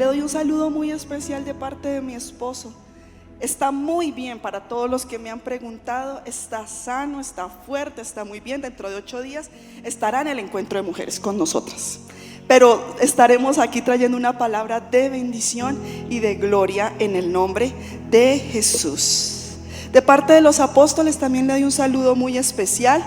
Le doy un saludo muy especial de parte de mi esposo. Está muy bien, para todos los que me han preguntado. Está sano, está fuerte, está muy bien. Dentro de 8 días estará en el encuentro de mujeres con nosotras. Pero estaremos aquí trayendo una palabra de bendición y de gloria en el nombre de Jesús. De parte de los apóstoles también le doy un saludo muy especial.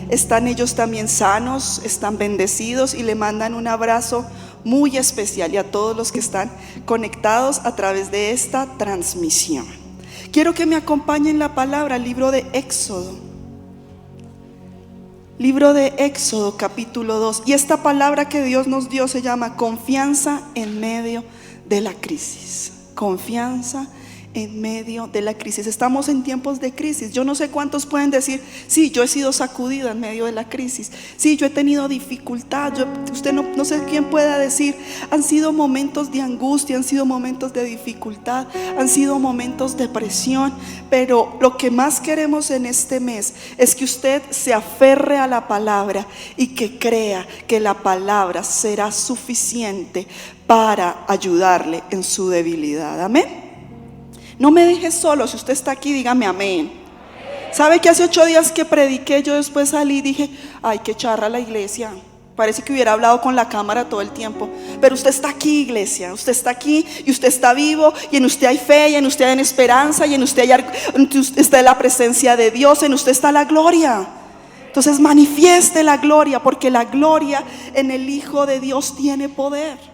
Están ellos también sanos, están bendecidos y le mandan un abrazo muy especial, y a todos los que están conectados a través de esta transmisión. Quiero que me acompañen la palabra, el libro de Éxodo. Libro de Éxodo, capítulo 2. Y esta palabra que Dios nos dio se llama confianza en medio de la crisis. Confianza en medio de la crisis. Estamos en tiempos de crisis. Yo no sé cuántos pueden decir: sí, yo he sido sacudida en medio de la crisis. Sí, yo he tenido dificultad. Usted no sé quién pueda decir: han sido momentos de angustia, han sido momentos de dificultad, han sido momentos de presión. Pero lo que más queremos en este mes es que usted se aferre a la palabra y que crea que la palabra será suficiente para ayudarle en su debilidad. Amén. No me deje solo. Si usted está aquí, dígame amén. ¿Sabe que hace 8 días que prediqué, yo después salí y dije: ay, qué charra la iglesia? Parece que hubiera hablado con la cámara todo el tiempo. Pero usted está aquí, iglesia. Usted está aquí y usted está vivo. Y en usted hay fe, y en usted hay esperanza, y en usted está la presencia de Dios. En usted está la gloria. Entonces manifieste la gloria, porque la gloria en el Hijo de Dios tiene poder.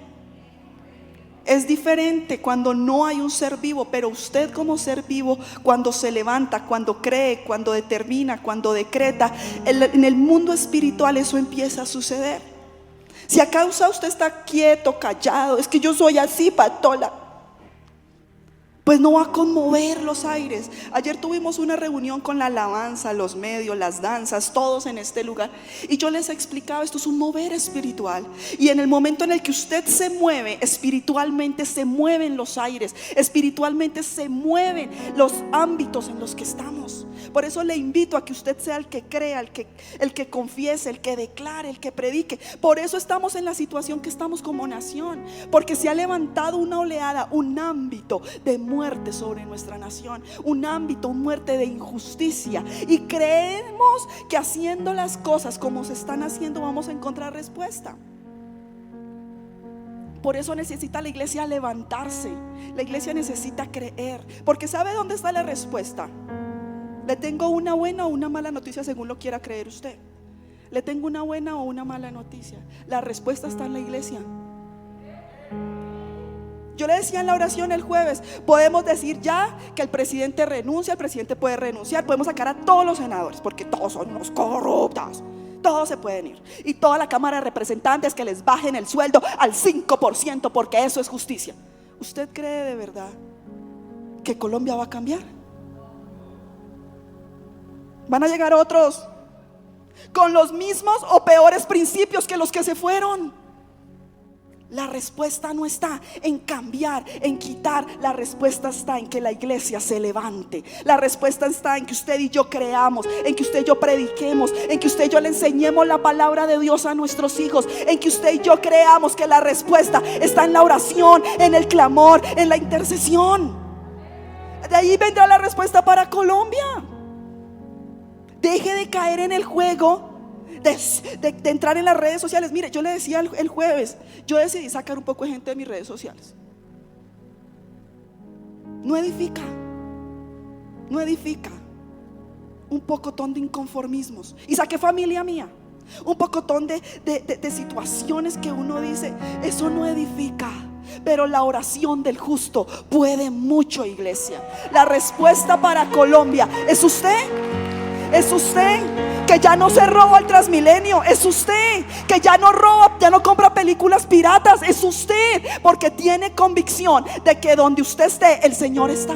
Es diferente cuando no hay un ser vivo, pero usted como ser vivo, cuando se levanta, cuando cree, cuando determina, cuando decreta, en el mundo espiritual eso empieza a suceder. Si a causa usted está quieto, callado, es que yo soy así, patola, pues no va a conmover los aires. Ayer tuvimos una reunión con la alabanza, los medios, las danzas, todos en este lugar, y yo les explicaba: esto es un mover espiritual. Y en el momento en el que usted se mueve espiritualmente, se mueven los aires, espiritualmente se mueven los ámbitos en los que estamos. Por eso le invito a que usted sea el que crea, el que confiese, el que declare, el que predique. Por eso estamos en la situación que estamos como nación, porque se ha levantado una oleada, un ámbito de muerte sobre nuestra nación, un ámbito, una muerte de injusticia, y creemos que haciendo las cosas como se están haciendo vamos a encontrar respuesta. Por eso necesita la iglesia levantarse. La iglesia necesita creer, porque ¿sabe dónde está la respuesta? Le tengo una buena o una mala noticia, según lo quiera creer usted. Le tengo una buena o una mala noticia. La respuesta está en la iglesia. Yo le decía en la oración el jueves: podemos decir ya que el presidente renuncia, el presidente puede renunciar, podemos sacar a todos los senadores, porque todos son unos corruptos, todos se pueden ir, y toda la Cámara de Representantes que les bajen el sueldo al 5%, porque eso es justicia. ¿Usted cree de verdad que Colombia va a cambiar? Van a llegar otros con los mismos o peores principios que los que se fueron. La respuesta no está en cambiar, en quitar. La respuesta está en que la iglesia se levante. La respuesta está en que usted y yo creamos, en que usted y yo prediquemos, en que usted y yo le enseñemos la palabra de Dios a nuestros hijos, en que usted y yo creamos que la respuesta está en la oración, en el clamor, en la intercesión. De ahí vendrá la respuesta para Colombia. Deje de caer en el juego de entrar en las redes sociales. Mire, yo le decía el jueves, yo decidí sacar un poco de gente de mis redes sociales. No edifica, no edifica. Un pocotón de inconformismos. Y saqué familia mía. Un pocotón de situaciones que uno dice: eso no edifica. Pero la oración del justo puede mucho, iglesia. La respuesta para Colombia es usted. Es usted que ya no se roba el Transmilenio. Es usted que ya no roba, ya no compra películas piratas. Es usted, porque tiene convicción de que donde usted esté, el Señor está.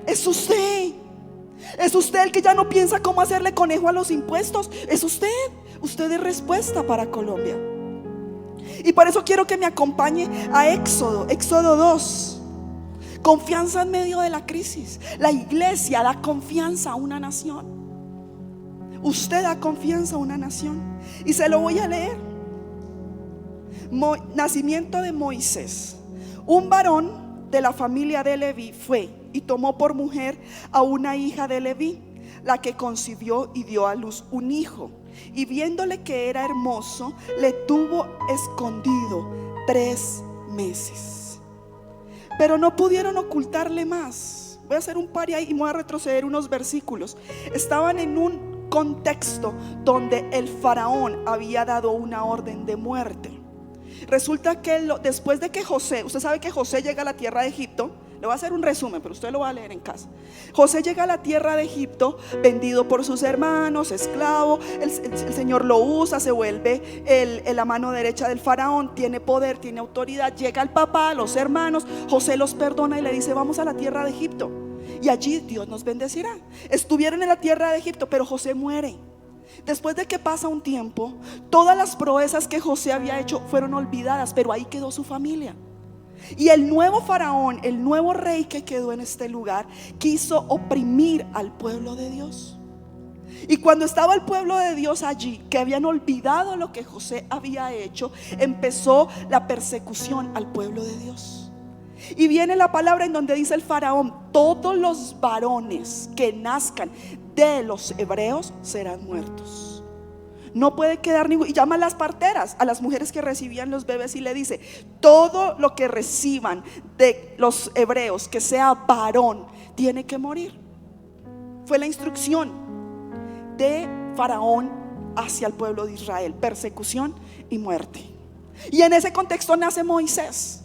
Es usted. Es usted el que ya no piensa cómo hacerle conejo a los impuestos. Es usted. Usted es respuesta para Colombia. Y por eso quiero que me acompañe a Éxodo 2. Confianza en medio de la crisis. La iglesia da confianza a una nación. Usted da confianza a una nación. Y se lo voy a leer. Nacimiento de Moisés. Un varón de la familia de Leví fue y tomó por mujer a una hija de Leví, la que concibió y dio a luz un hijo. Y viéndole que era hermoso, le tuvo escondido 3 meses. Pero no pudieron ocultarle más. Voy a hacer un par ahí y voy a retroceder unos versículos. Estaban en un contexto donde el faraón había dado una orden de muerte. Resulta que después de que José, usted sabe que José llega a la tierra de Egipto. Le voy a hacer un resumen, pero usted lo va a leer en casa. José llega a la tierra de Egipto, vendido por sus hermanos, esclavo. El Señor lo usa, se vuelve la mano derecha del faraón. Tiene poder, tiene autoridad. Llega el papá, los hermanos. José los perdona y le dice: vamos a la tierra de Egipto y allí Dios nos bendecirá. Estuvieron en la tierra de Egipto, pero José muere. Después de que pasa un tiempo, todas las proezas que José había hecho fueron olvidadas, pero ahí quedó su familia. Y el nuevo faraón, el nuevo rey que quedó en este lugar, quiso oprimir al pueblo de Dios. Y cuando estaba el pueblo de Dios allí, que habían olvidado lo que José había hecho, empezó la persecución al pueblo de Dios. Y viene la palabra en donde dice el faraón: todos los varones que nazcan de los hebreos serán muertos. No puede quedar ninguno. Y llama a las parteras, a las mujeres que recibían los bebés, y le dice: todo lo que reciban de los hebreos, que sea varón, tiene que morir. Fue la instrucción de faraón hacia el pueblo de Israel: persecución y muerte. Y en ese contexto nace Moisés.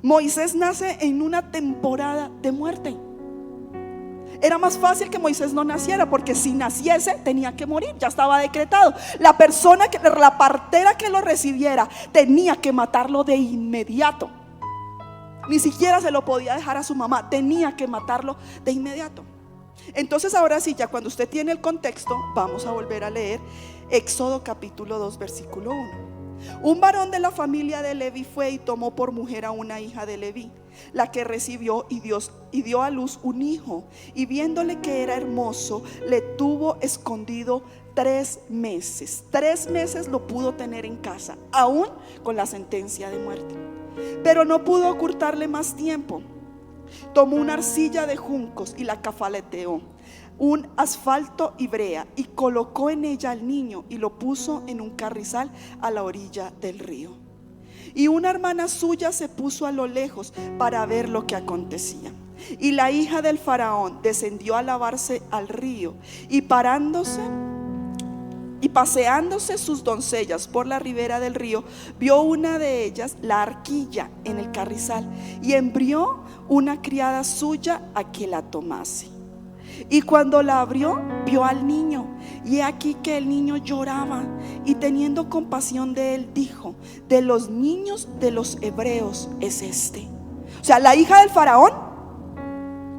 Moisés nace en una temporada de muerte. Era más fácil que Moisés no naciera, porque si naciese tenía que morir, ya estaba decretado. La persona la partera que lo recibiera tenía que matarlo de inmediato. Ni siquiera se lo podía dejar a su mamá, tenía que matarlo de inmediato. Entonces ahora sí, ya cuando usted tiene el contexto, vamos a volver a leer Éxodo capítulo 2 versículo 1. Un varón de la familia de Leví fue y tomó por mujer a una hija de Leví, la que recibió y dio a luz un hijo. Y viéndole que era hermoso, le tuvo escondido 3 meses. 3 meses lo pudo tener en casa, aún con la sentencia de muerte. Pero no pudo ocultarle más tiempo. Tomó una arcilla de juncos y la cafaleteó, un asfalto y brea, y colocó en ella al niño y lo puso en un carrizal a la orilla del río. Y una hermana suya se puso a lo lejos para ver lo que acontecía. Y la hija del faraón descendió a lavarse al río, y paseándose sus doncellas por la ribera del río, vio una de ellas la arquilla en el carrizal, y envió una criada suya a que la tomase. Y cuando la abrió, vio al niño, y he aquí que el niño lloraba, y teniendo compasión de él, dijo: de los niños de los hebreos es este. O sea, la hija del faraón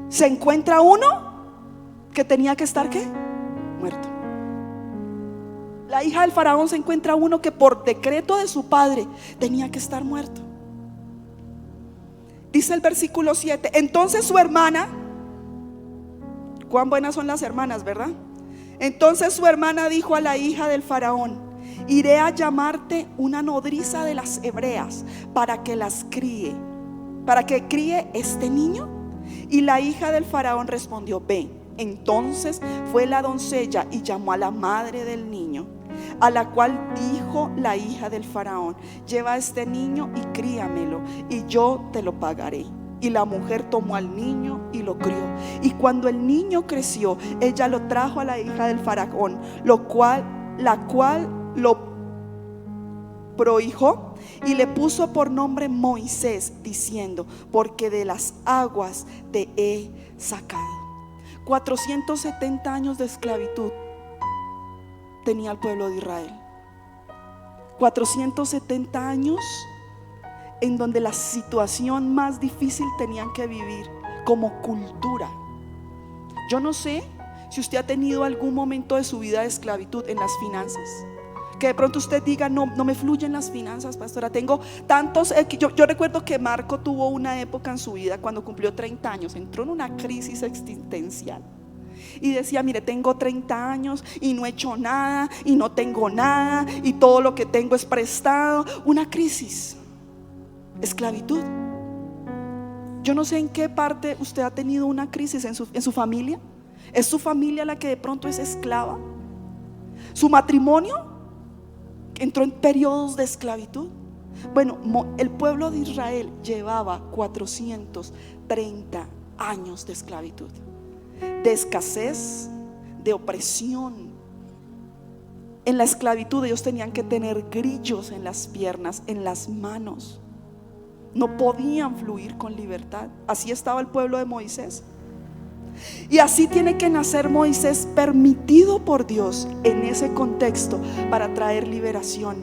se encuentra uno que tenía que estar ¿qué? Muerto. La hija del faraón se encuentra uno que por decreto de su padre tenía que estar muerto. Dice el versículo 7: entonces su hermana, cuán buenas son las hermanas, ¿verdad? Entonces su hermana dijo a la hija del faraón: iré a llamarte una nodriza de las hebreas para que críe este niño. Y la hija del faraón respondió: ven. Entonces fue la doncella y llamó a la madre del niño, a la cual dijo la hija del faraón: lleva a este niño y críamelo, y yo te lo pagaré. Y la mujer tomó al niño y lo crió. Y cuando el niño creció, ella lo trajo a la hija del faraón, la cual lo prohijó y le puso por nombre Moisés, diciendo: porque de las aguas te he sacado. 470 años de esclavitud tenía el pueblo de Israel. 470 años en donde la situación más difícil tenían que vivir como cultura. Yo no sé si usted ha tenido algún momento de su vida de esclavitud en las finanzas, que de pronto usted diga: no me fluyen las finanzas, pastora, tengo tantos. Yo recuerdo que Marco tuvo una época en su vida cuando cumplió 30 años, entró en una crisis existencial y decía: mire, tengo 30 años y no he hecho nada, y no tengo nada, y todo lo que tengo es prestado. Una crisis. esclavitud. Yo no sé en qué parte usted ha tenido una crisis en su familia. ¿Es su familia la que de pronto es esclava? ¿Su matrimonio entró en periodos de esclavitud? Bueno, el pueblo de Israel llevaba 430 años de esclavitud, de escasez, de opresión. En la esclavitud ellos tenían que tener grillos en las piernas, en las manos. No podían fluir con libertad. Así estaba el pueblo de Moisés. Y así tiene que nacer Moisés, permitido por Dios en ese contexto, para traer liberación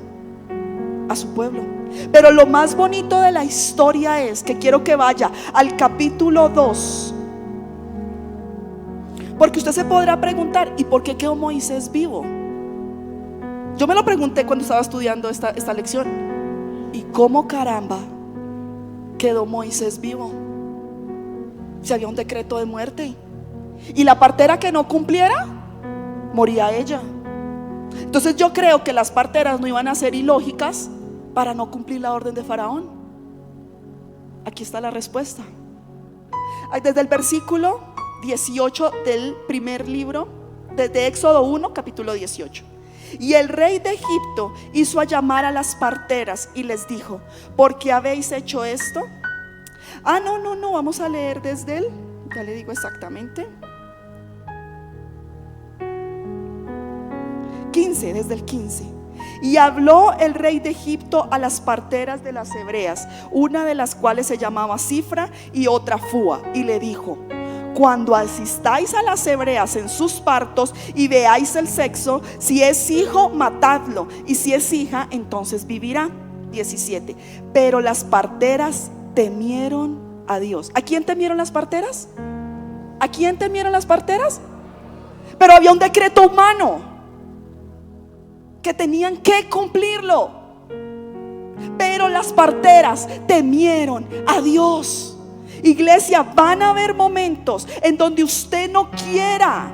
a su pueblo. Pero lo más bonito de la historia es que quiero que vaya al capítulo 2, porque usted se podrá preguntar: ¿y por qué quedó Moisés vivo? Yo me lo pregunté cuando estaba estudiando esta lección. ¿Y cómo caramba quedó Moisés vivo si había un decreto de muerte? Y la partera que no cumpliera, moría ella. Entonces yo creo que las parteras no iban a ser ilógicas para no cumplir la orden de Faraón. Aquí está la respuesta. Desde el versículo 18 del primer libro, desde Éxodo 1, capítulo 18. Y el rey de Egipto hizo a llamar a las parteras y les dijo: ¿por qué habéis hecho esto? No, vamos a leer desde él. Ya le digo exactamente. 15, desde el 15. Y habló el rey de Egipto a las parteras de las hebreas, una de las cuales se llamaba Cifra y otra Fua, y le dijo: cuando asistáis a las hebreas en sus partos y veáis el sexo, si es hijo, matadlo, y si es hija, entonces vivirá. 17. Pero las parteras temieron a Dios. ¿A quién temieron las parteras? ¿A quién temieron las parteras? Pero había un decreto humano que tenían que cumplirlo. Pero las parteras temieron a Dios. Iglesia, van a haber momentos en donde usted no quiera,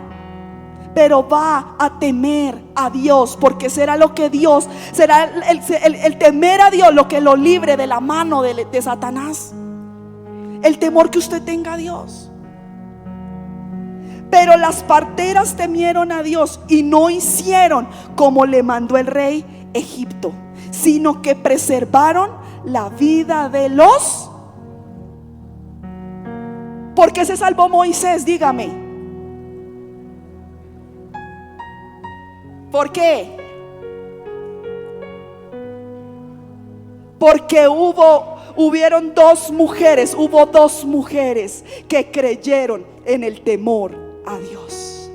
pero va a temer a Dios, porque será lo que Dios, será el temer a Dios lo que lo libre de la mano de Satanás. El temor que usted tenga a Dios. Pero las parteras temieron a Dios y no hicieron como le mandó el rey Egipto, sino que preservaron la vida de los. ¿Por qué se salvó Moisés? Dígame. ¿Por qué? Porque hubieron dos mujeres que creyeron en el temor a Dios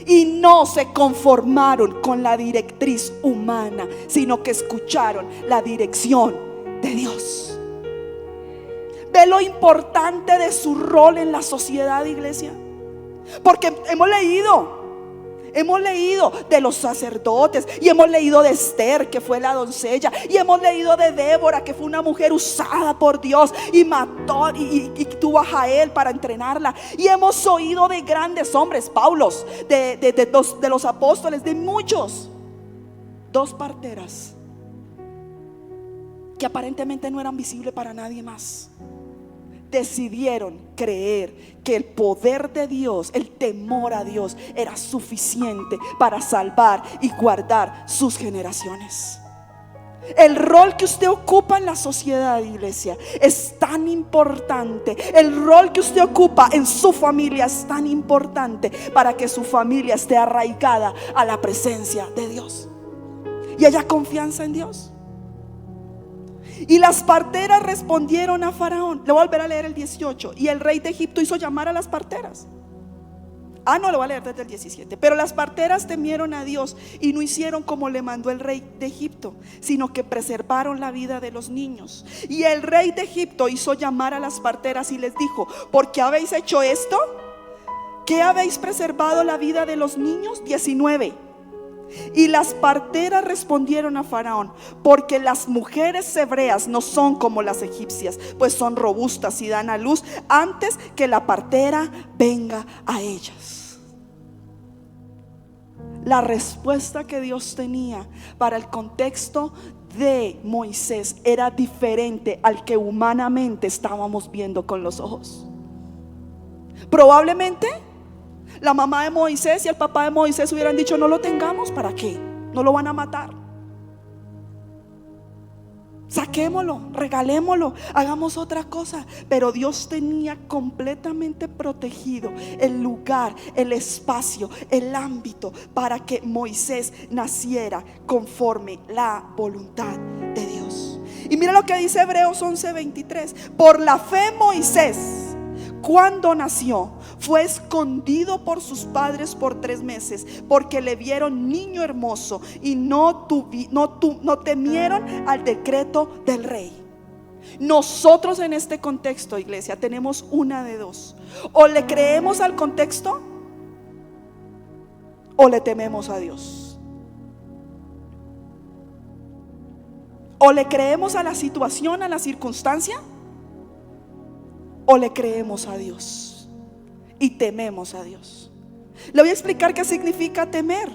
y no se conformaron con la directriz humana, sino que escucharon la dirección de Dios. ¿Ve lo importante de su rol en la sociedad, iglesia? Porque hemos leído de los sacerdotes, y hemos leído de Esther, que fue la doncella, y hemos leído de Débora, que fue una mujer usada por Dios y mató y tuvo a Jael para entrenarla. Y hemos oído de grandes hombres, Paulos, de los apóstoles, de muchos. Dos parteras que aparentemente no eran visibles para nadie más, decidieron creer que el poder de Dios, el temor a Dios, era suficiente para salvar y guardar sus generaciones. El rol que usted ocupa en la sociedad, iglesia, es tan importante. El rol que usted ocupa en su familia es tan importante para que su familia esté arraigada a la presencia de Dios y haya confianza en Dios. Y las parteras respondieron a Faraón. Le voy a volver a leer el 18. Y el rey de Egipto hizo llamar a las parteras. No, le voy a leer desde el 17. Pero las parteras temieron a Dios y no hicieron como le mandó el rey de Egipto, sino que preservaron la vida de los niños. Y el rey de Egipto hizo llamar a las parteras y les dijo: ¿por qué habéis hecho esto? ¿Qué habéis preservado la vida de los niños? 19. Y las parteras respondieron a Faraón: porque las mujeres hebreas no son como las egipcias, pues son robustas y dan a luz antes que la partera venga a ellas. La respuesta que Dios tenía para el contexto de Moisés era diferente al que humanamente estábamos viendo con los ojos. Probablemente la mamá de Moisés y el papá de Moisés hubieran dicho: no lo tengamos, ¿para qué? No lo van a matar. Saquémoslo, regalémoslo, hagamos otra cosa. Pero Dios tenía completamente protegido el lugar, el espacio, el ámbito para que Moisés naciera conforme la voluntad de Dios. Y mira lo que dice Hebreos 11:23: por la fe Moisés, cuando nació, fue escondido por sus padres por 3 meses, porque le vieron niño hermoso y no temieron al decreto del rey. Nosotros en este contexto, iglesia, tenemos una de dos: o le creemos al contexto o le tememos a Dios. O le creemos a la situación, a la circunstancia, o le creemos a Dios y tememos a Dios. Le voy a explicar qué significa temer.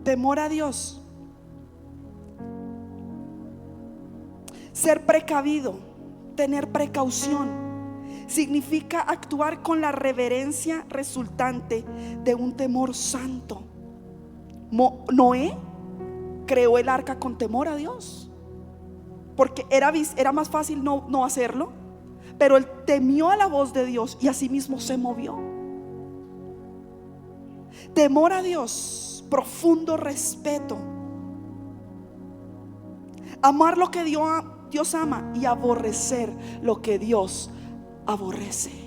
Temor a Dios, ser precavido, tener precaución, significa actuar con la reverencia resultante de un temor santo. Noé creó el arca con temor a Dios, porque era más fácil no hacerlo, pero él temió a la voz de Dios y asimismo se movió. Temor a Dios, profundo respeto, amar lo que Dios ama y aborrecer lo que Dios aborrece.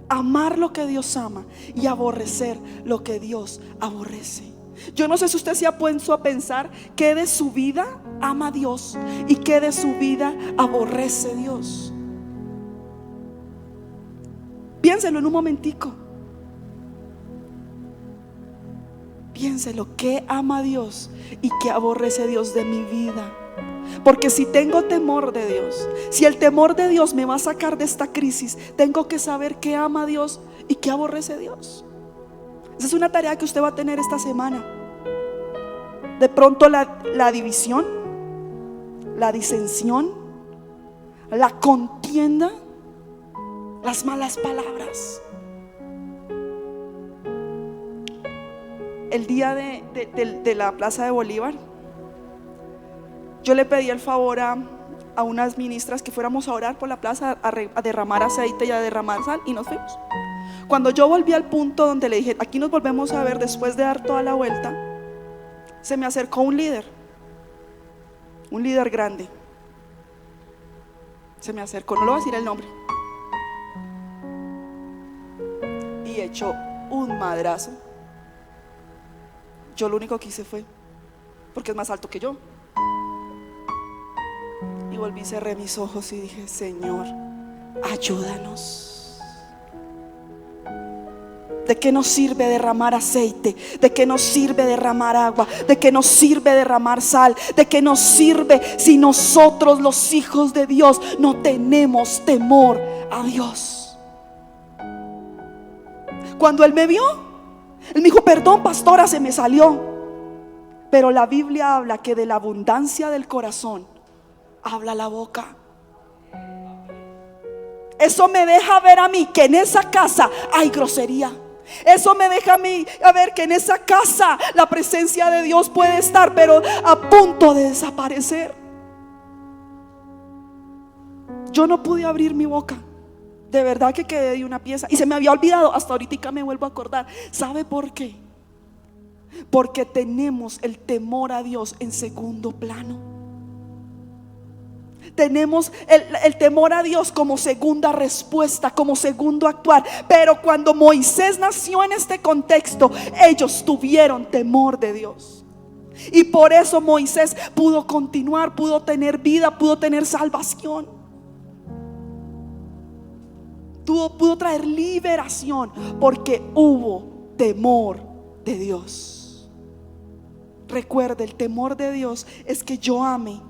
Amar lo que Dios ama y aborrecer lo que Dios aborrece. Yo no sé si usted se ha puesto a pensar qué de su vida ama a Dios y qué de su vida aborrece Dios. Piénselo en un momentico. Piénselo, ¿qué ama a Dios y qué aborrece Dios de mi vida? Porque si tengo temor de Dios, si el temor de Dios me va a sacar de esta crisis, tengo que saber qué ama a Dios y qué aborrece Dios. Esa es una tarea que usted va a tener esta semana. De pronto la división, la disensión, la contienda, las malas palabras. El día de la Plaza de Bolívar, yo le pedí el favor a unas ministras que fuéramos a orar por la plaza, a derramar aceite y a derramar sal, y nos fuimos. Cuando yo volví al punto donde le dije: aquí nos volvemos a ver después de dar toda la vuelta, se me acercó un líder grande. Se me acercó, no le voy a decir el nombre, y echó un madrazo. Yo lo único que hice fue, porque es más alto que yo, y volví, cerré mis ojos y dije: Señor, ayúdanos. ¿De qué nos sirve derramar aceite? ¿De qué nos sirve derramar agua? ¿De qué nos sirve derramar sal? ¿De qué nos sirve si nosotros, los hijos de Dios, no tenemos temor a Dios? Cuando él me vio, él me dijo: perdón, pastora, se me salió. Pero la Biblia habla que de la abundancia del corazón habla la boca. Eso me deja ver a mí que en esa casa hay grosería. Eso me deja a mí a ver que en esa casa la presencia de Dios puede estar, pero a punto de desaparecer. Yo no pude abrir mi boca. De verdad que quedé de una pieza y se me había olvidado. Hasta ahorita me vuelvo a acordar. ¿Sabe por qué? Porque tenemos el temor a Dios en segundo plano. Tenemos el temor a Dios como segunda respuesta, como segundo actuar. Pero cuando Moisés nació en este contexto, ellos tuvieron temor de Dios. Y por eso Moisés pudo continuar, pudo tener vida, pudo tener salvación, pudo traer liberación, porque hubo temor de Dios. Recuerde, el temor de Dios es que yo ame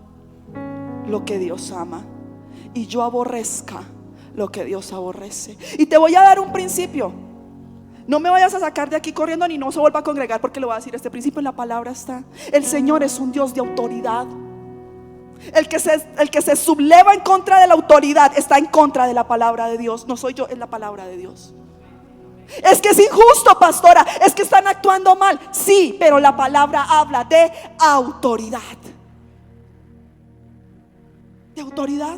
lo que Dios ama y yo aborrezca lo que Dios aborrece. Y te voy a dar un principio. No me vayas a sacar de aquí corriendo ni no se vuelva a congregar, porque le voy a decir, este principio en la palabra está. El Señor es un Dios de autoridad. El que se subleva en contra de la autoridad está en contra de la palabra de Dios. No soy yo, es la palabra de Dios. Es que es injusto, pastora, es que están actuando mal. Sí, pero la palabra habla de autoridad. De autoridad.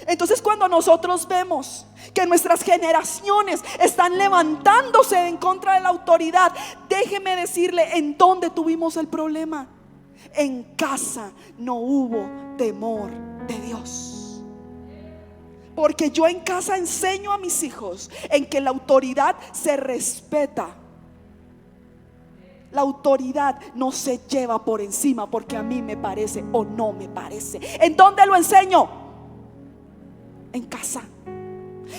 Entonces, cuando nosotros vemos que nuestras generaciones están levantándose en contra de la autoridad, déjeme decirle en dónde tuvimos el problema. En casa no hubo temor de Dios. Porque yo en casa enseño a mis hijos en que la autoridad se respeta. La autoridad no se lleva por encima porque a mí me parece o no me parece. ¿En dónde lo enseño? En casa.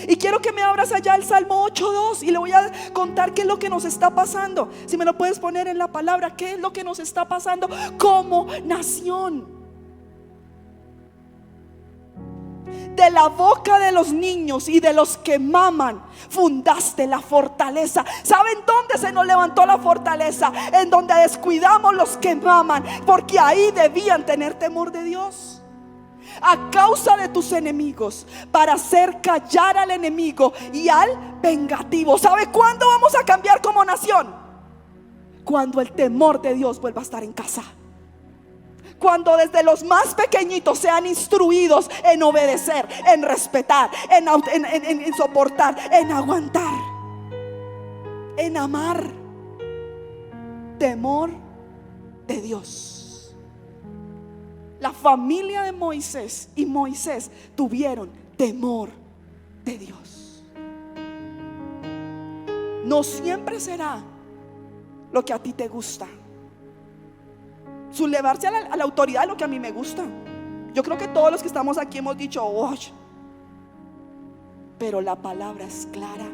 Y quiero que me abras allá el Salmo 8:2 y le voy a contar qué es lo que nos está pasando. Si me lo puedes poner en la palabra, qué es lo que nos está pasando como nación. De la boca de los niños y de los que maman fundaste la fortaleza. ¿Saben dónde se nos levantó la fortaleza? En donde descuidamos los que maman, porque ahí debían tener temor de Dios. A causa de tus enemigos, para hacer callar al enemigo y al vengativo. ¿Sabe cuándo vamos a cambiar como nación? Cuando el temor de Dios vuelva a estar en casa. Cuando desde los más pequeñitos sean instruidos en obedecer, en respetar, en soportar, en aguantar, en amar. Temor de Dios. La familia de Moisés y Moisés tuvieron temor de Dios. No siempre será lo que a ti te gusta. Sublevarse a la autoridad es lo que a mí me gusta. Yo creo que todos los que estamos aquí hemos dicho, oh, pero la palabra es clara.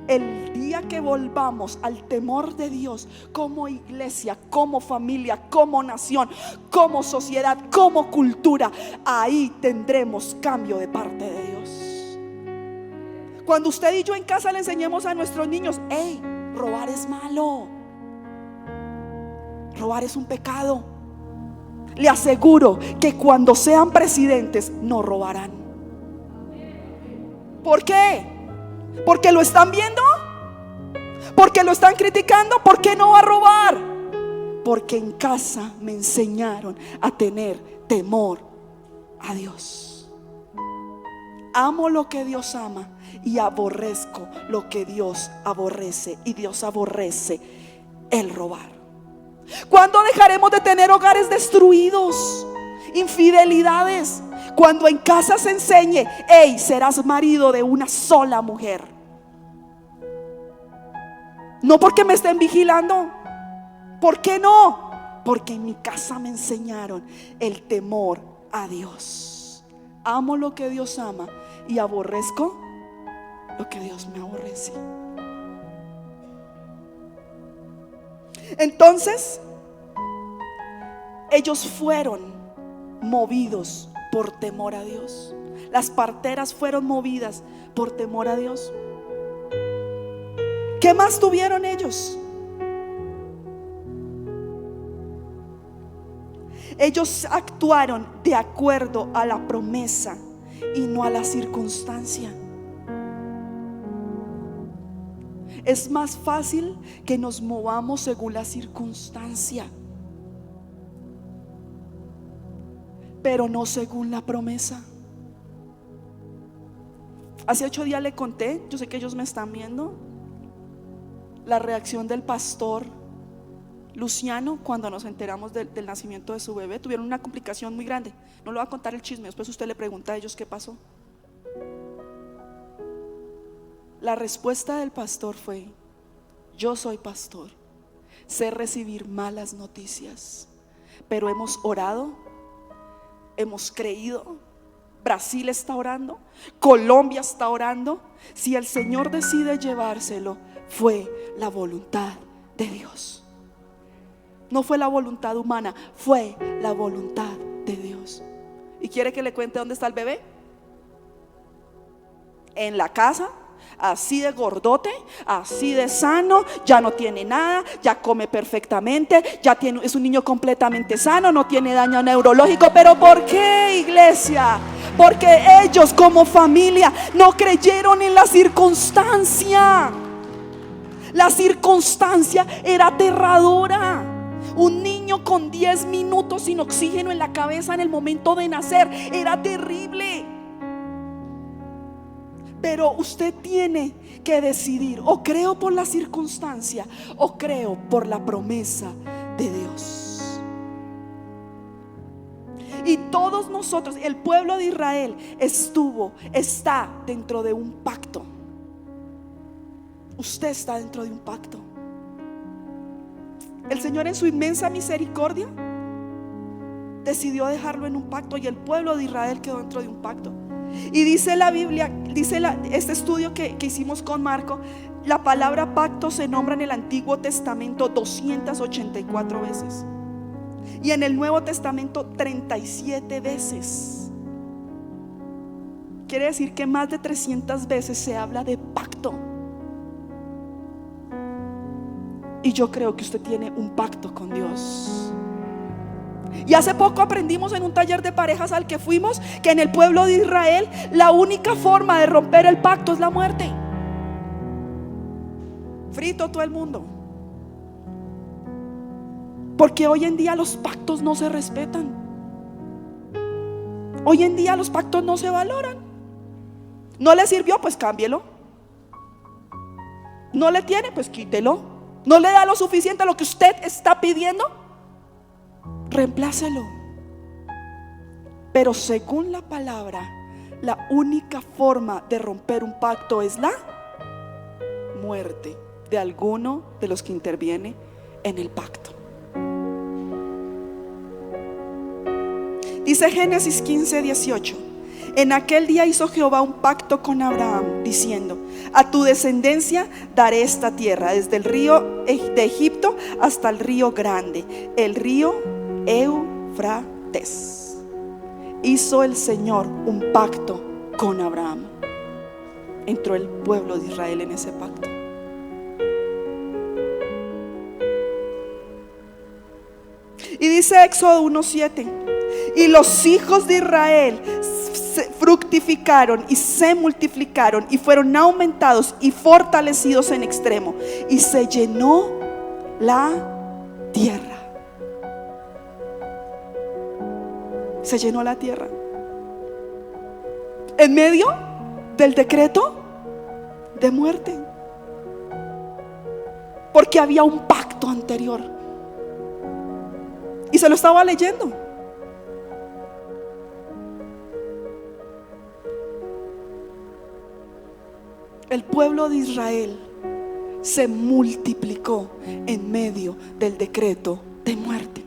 El día que volvamos al temor de Dios, como iglesia, como familia, como nación, como sociedad, como cultura, ahí tendremos cambio de parte de Dios. Cuando usted y yo en casa le enseñemos a nuestros niños, hey, robar es malo, robar es un pecado, le aseguro que cuando sean presidentes no robarán. ¿Por qué? ¿Porque lo están viendo? ¿Porque lo están criticando? ¿Por qué no va a robar? Porque en casa me enseñaron a tener temor a Dios. Amo lo que Dios ama y aborrezco lo que Dios aborrece. Y Dios aborrece el robar. ¿Cuándo dejaremos de tener hogares destruidos? Infidelidades. Cuando en casa se enseñe, hey, serás marido de una sola mujer. No porque me estén vigilando. ¿Por qué no? Porque en mi casa me enseñaron el temor a Dios. Amo lo que Dios ama y aborrezco lo que Dios me aborrece. Entonces, ellos fueron movidos por temor a Dios. Las parteras fueron movidas por temor a Dios. ¿Qué más tuvieron ellos? Ellos actuaron de acuerdo a la promesa y no a la circunstancia. Es más fácil que nos movamos según la circunstancia, pero no según la promesa. Hace 8 días le conté, yo sé que ellos me están viendo, la reacción del pastor Luciano cuando nos enteramos del nacimiento de su bebé. Tuvieron una complicación muy grande. No le voy a contar el chisme, después usted le pregunta a ellos qué pasó. La respuesta del pastor fue: yo soy pastor, sé recibir malas noticias, pero hemos orado, hemos creído. Brasil está orando, Colombia está orando. Si el Señor decide llevárselo, fue la voluntad de Dios. No fue la voluntad humana, fue la voluntad de Dios. ¿Y quiere que le cuente dónde está el bebé? En la casa, así de gordote, así de sano, ya no tiene nada, ya come perfectamente, es un niño completamente sano, no tiene daño neurológico. ¿Pero por qué, iglesia? Porque ellos como familia no creyeron en la circunstancia. La circunstancia era aterradora. Un niño con 10 minutos sin oxígeno en la cabeza en el momento de nacer era terrible. Pero usted tiene que decidir: o creo por la circunstancia o creo por la promesa de Dios. Y todos nosotros, el pueblo de Israel, está dentro de un pacto. Usted está dentro de un pacto. El Señor, en su inmensa misericordia, decidió dejarlo en un pacto, y el pueblo de Israel quedó dentro de un pacto. Y dice la Biblia, este estudio que hicimos con Marco, la palabra pacto se nombra en el Antiguo Testamento 284 veces y en el Nuevo Testamento 37 veces. Quiere decir que más de 300 veces se habla de pacto. Y yo creo que usted tiene un pacto con Dios. Y hace poco aprendimos en un taller de parejas al que fuimos que en el pueblo de Israel la única forma de romper el pacto es la muerte. Frito todo el mundo. Porque hoy en día los pactos no se respetan. Hoy en día los pactos no se valoran. No le sirvió, pues cámbielo. No le tiene, pues quítelo. No le da lo suficiente a lo que usted está pidiendo, reemplácelo. Pero según la palabra, la única forma de romper un pacto es la muerte de alguno de los que interviene en el pacto. Dice Génesis 15:18: en aquel día hizo Jehová un pacto con Abraham, diciendo: a tu descendencia daré esta tierra, desde el río de Egipto hasta el río grande, el río Éufrates. Hizo el Señor un pacto con Abraham. Entró el pueblo de Israel en ese pacto. Y dice Éxodo 1:7: y los hijos de Israel se fructificaron y se multiplicaron y fueron aumentados y fortalecidos en extremo, y se llenó la tierra. Se llenó la tierra en medio del decreto de muerte, porque había un pacto anterior. Y se lo estaba leyendo. El pueblo de Israel se multiplicó en medio del decreto de muerte.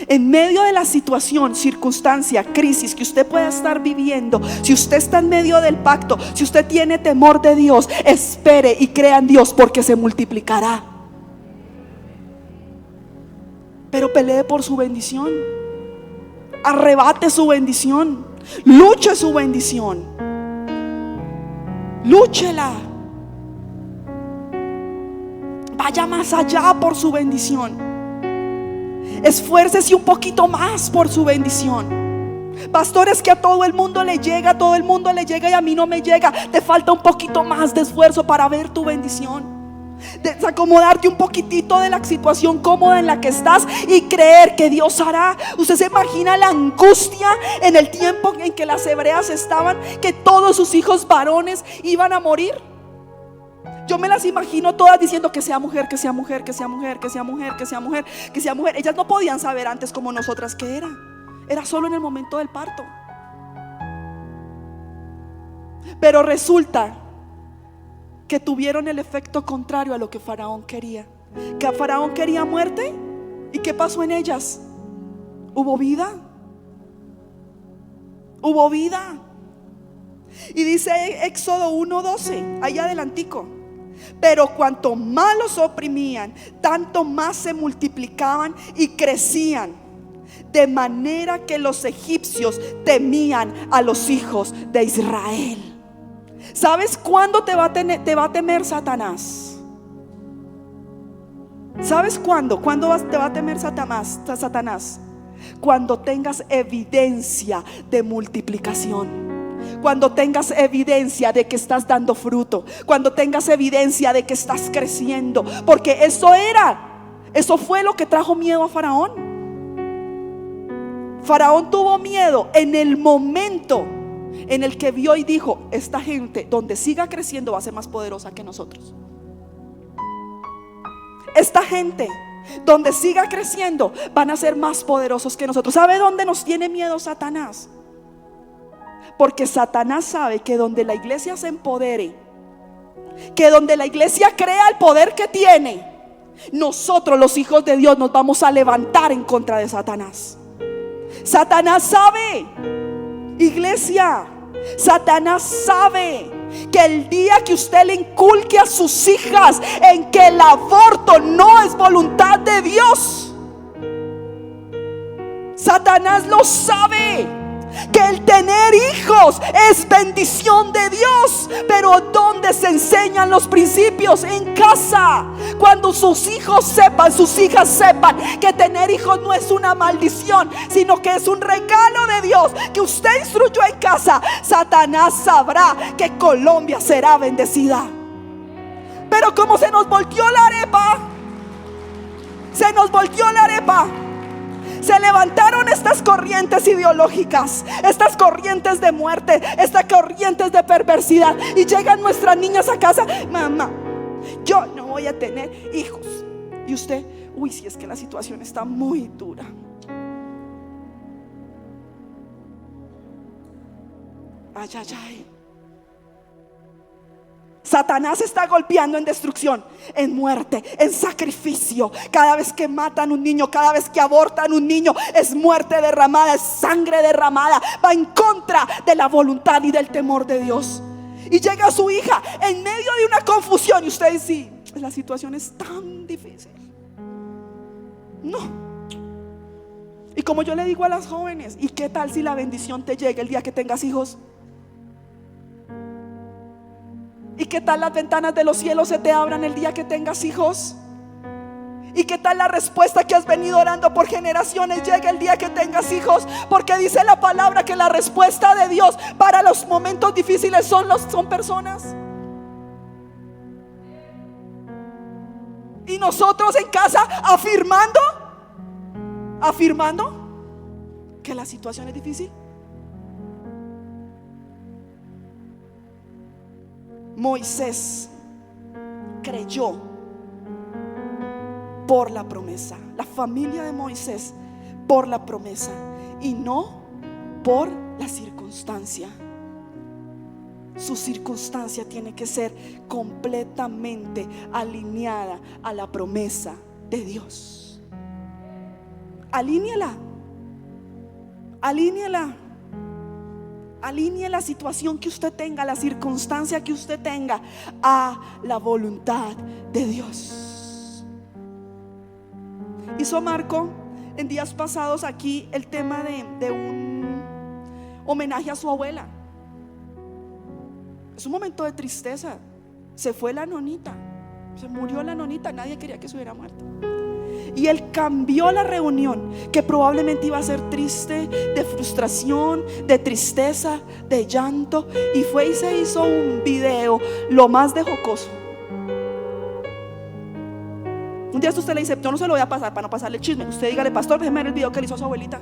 En medio de la situación, circunstancia, crisis que usted pueda estar viviendo, si usted está en medio del pacto, si usted tiene temor de Dios, espere y crea en Dios, porque se multiplicará. Pero pelee por su bendición, arrebate su bendición, luche su bendición, lúchela, vaya más allá por su bendición, esfuércese un poquito más por su bendición. Pastor, es que a todo el mundo le llega, y a mí no me llega. Te falta un poquito más de esfuerzo para ver tu bendición, desacomodarte un poquitito de la situación cómoda en la que estás y creer que Dios hará. Usted se imagina la angustia en el tiempo en que las hebreas estaban, que todos sus hijos varones iban a morir. Yo me las imagino todas diciendo: que sea mujer, que sea mujer, que sea mujer, que sea mujer, que sea mujer, que sea mujer. Ellas no podían saber antes como nosotras que era solo en el momento del parto. Pero resulta que tuvieron el efecto contrario a lo que Faraón quería. Que Faraón quería muerte. ¿Y qué pasó en ellas? Hubo vida. Hubo vida. Y dice Éxodo 1:12, allá adelantico: pero cuanto más los oprimían, tanto más se multiplicaban y crecían, de manera que los egipcios temían a los hijos de Israel. ¿Sabes cuándo te va a temer Satanás? ¿Sabes cuándo? ¿Cuándo te va a temer Satanás? Cuando tengas evidencia de multiplicación. Cuando tengas evidencia de que estás dando fruto. Cuando tengas evidencia de que estás creciendo. Porque eso fue lo que trajo miedo a Faraón. Faraón tuvo miedo en el momento en el que vio y dijo: esta gente, donde siga creciendo, va a ser más poderosa que nosotros. Esta gente, donde siga creciendo, van a ser más poderosos que nosotros. ¿Sabe dónde nos tiene miedo Satanás? Porque Satanás sabe que donde la iglesia se empodere, que donde la iglesia crea el poder que tiene, nosotros los hijos de Dios nos vamos a levantar en contra de Satanás. Satanás sabe, iglesia, Satanás sabe que el día que usted le inculque a sus hijas en que el aborto no es voluntad de Dios, Satanás lo sabe. Que el tener hijos es bendición de Dios. Pero ¿dónde se enseñan los principios? En casa. Cuando sus hijos sepan, sus hijas sepan que tener hijos no es una maldición, sino que es un regalo de Dios, que usted instruyó en casa, Satanás sabrá que Colombia será bendecida. Pero como se nos volteó la arepa, se levantaron estas corrientes ideológicas, estas corrientes de muerte, estas corrientes de perversidad, y llegan nuestras niñas a casa: mamá, yo no voy a tener hijos. Y usted: uy, si es que la situación está muy dura. Ay, ay, ay. Satanás está golpeando en destrucción, en muerte, en sacrificio. Cada vez que matan un niño, cada vez que abortan un niño, es muerte derramada, es sangre derramada. Va en contra de la voluntad y del temor de Dios. Y llega su hija en medio de una confusión, y usted dice: sí, la situación es tan difícil. No. Y como yo le digo a las jóvenes: ¿y qué tal si la bendición te llega el día que tengas hijos? ¿Y qué tal las ventanas de los cielos se te abran el día que tengas hijos? ¿Y qué tal la respuesta que has venido orando por generaciones llega el día que tengas hijos? Porque dice la palabra que la respuesta de Dios para los momentos difíciles son personas. Y nosotros en casa afirmando que la situación es difícil. Moisés creyó por la promesa. La familia de Moisés por la promesa y no por la circunstancia. Su circunstancia tiene que ser completamente alineada a la promesa de Dios. Alíñela. Alinee la situación que usted tenga, la circunstancia que usted tenga, a la voluntad de Dios. Hizo Marco en días pasados aquí el tema de un homenaje a su abuela. Es un momento de tristeza. Se fue la nonita, se murió la nonita. Nadie quería que se hubiera muerto. Y él cambió la reunión, que probablemente iba a ser triste, de frustración, de tristeza, de llanto, y fue y se hizo un video lo más de jocoso. Un día usted le dice: yo no se lo voy a pasar para no pasarle el chisme. Usted dígale: pastor, déjeme ver el video que le hizo a su abuelita.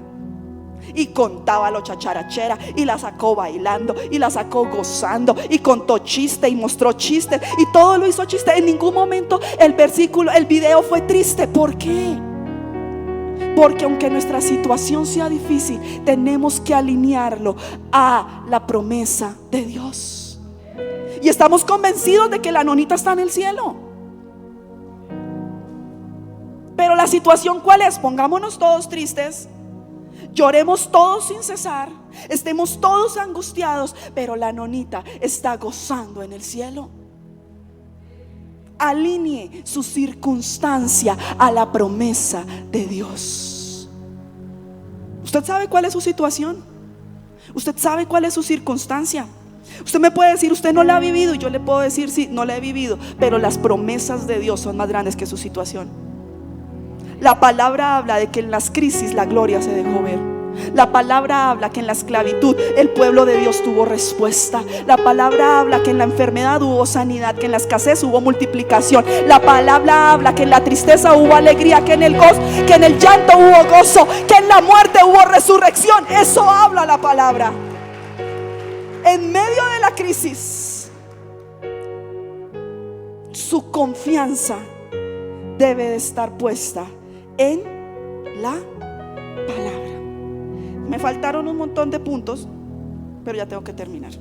Y contaba lo chacharachera, y la sacó bailando, y la sacó gozando, y contó chiste y mostró chistes, y todo lo hizo chiste. En ningún momento el video fue triste. ¿Por qué? Porque aunque nuestra situación sea difícil, tenemos que alinearlo a la promesa de Dios. Y estamos convencidos de que la nonita está en el cielo. Pero la situación, ¿cuál es? Pongámonos todos tristes, lloremos todos sin cesar, estemos todos angustiados, pero la nonita está gozando en el cielo. Alinee su circunstancia a la promesa de Dios. Usted sabe cuál es su situación. Usted sabe cuál es su circunstancia. Usted me puede decir, usted no la ha vivido, y yo le puedo decir, sí, no la he vivido, pero las promesas de Dios son más grandes que su situación. La palabra habla de que en las crisis la gloria se dejó ver. La palabra habla que en la esclavitud el pueblo de Dios tuvo respuesta. La palabra habla que en la enfermedad hubo sanidad, que en la escasez hubo multiplicación. La palabra habla que en la tristeza hubo alegría, que en el gozo, que en el llanto hubo gozo, que en la muerte hubo resurrección. Eso habla la palabra. En medio de la crisis, su confianza debe de estar puesta en la palabra. Me faltaron un montón de puntos, pero ya tengo que terminar.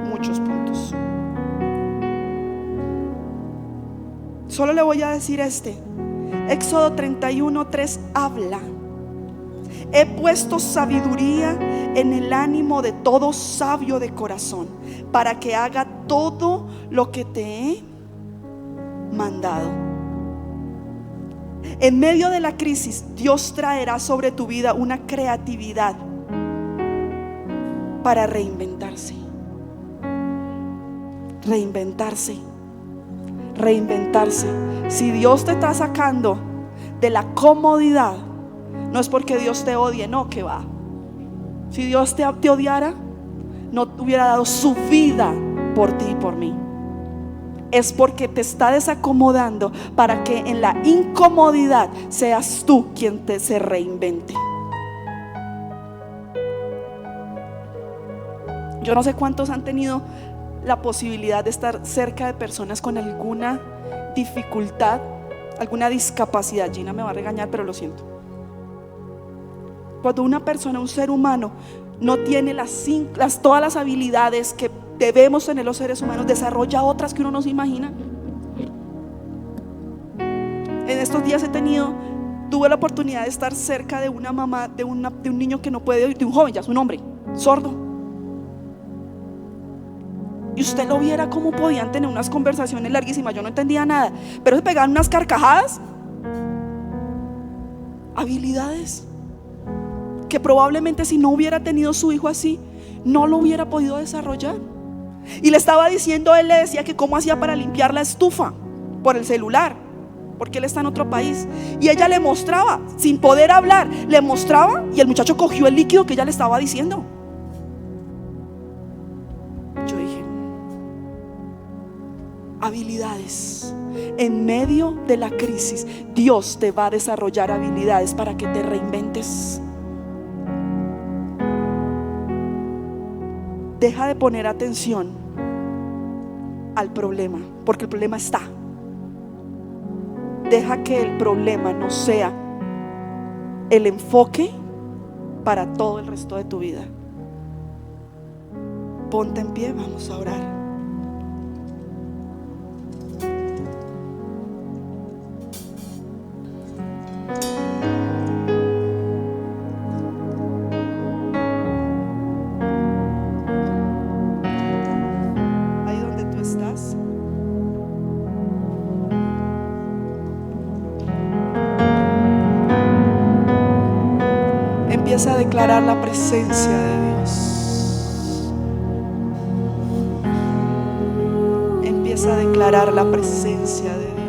Muchos puntos. Solo le voy a decir Éxodo 31:3 habla: he puesto sabiduría en el ánimo de todo sabio de corazón, para que haga todo lo que te he mandado. En medio de la crisis, Dios traerá sobre tu vida una creatividad para reinventarse. Si Dios te está sacando de la comodidad, no es porque Dios te odie, no, que va. Si Dios te odiara, no te hubiera dado su vida por ti y por mí. Es porque te está desacomodando para que en la incomodidad seas tú quien se reinvente. Yo no sé cuántos han tenido la posibilidad de estar cerca de personas con alguna dificultad, alguna discapacidad. Gina me va a regañar, pero lo siento. Cuando una persona, un ser humano, no tiene todas las habilidades que debemos tener los seres humanos, desarrolla otras que uno no se imagina. En estos días tuve la oportunidad de estar cerca de una mamá de un niño que no puede oír, de un joven, ya es un hombre sordo. Y usted lo viera cómo podían tener unas conversaciones larguísimas. Yo no entendía nada, pero se pegaban unas carcajadas. Habilidades que probablemente si no hubiera tenido su hijo así, no lo hubiera podido desarrollar. Y le estaba diciendo, él le decía que cómo hacía para limpiar la estufa por el celular, porque él está en otro país. Y ella le mostraba, sin poder hablar, le mostraba, y el muchacho cogió el líquido que ella le estaba diciendo. Yo dije, habilidades. En medio de la crisis, Dios te va a desarrollar habilidades para que te reinventes. Deja de poner atención al problema, porque el problema está. Deja que el problema no sea el enfoque para todo el resto de tu vida. Ponte en pie, vamos a orar. Empieza a declarar la presencia de Dios. Empieza a declarar la presencia de Dios.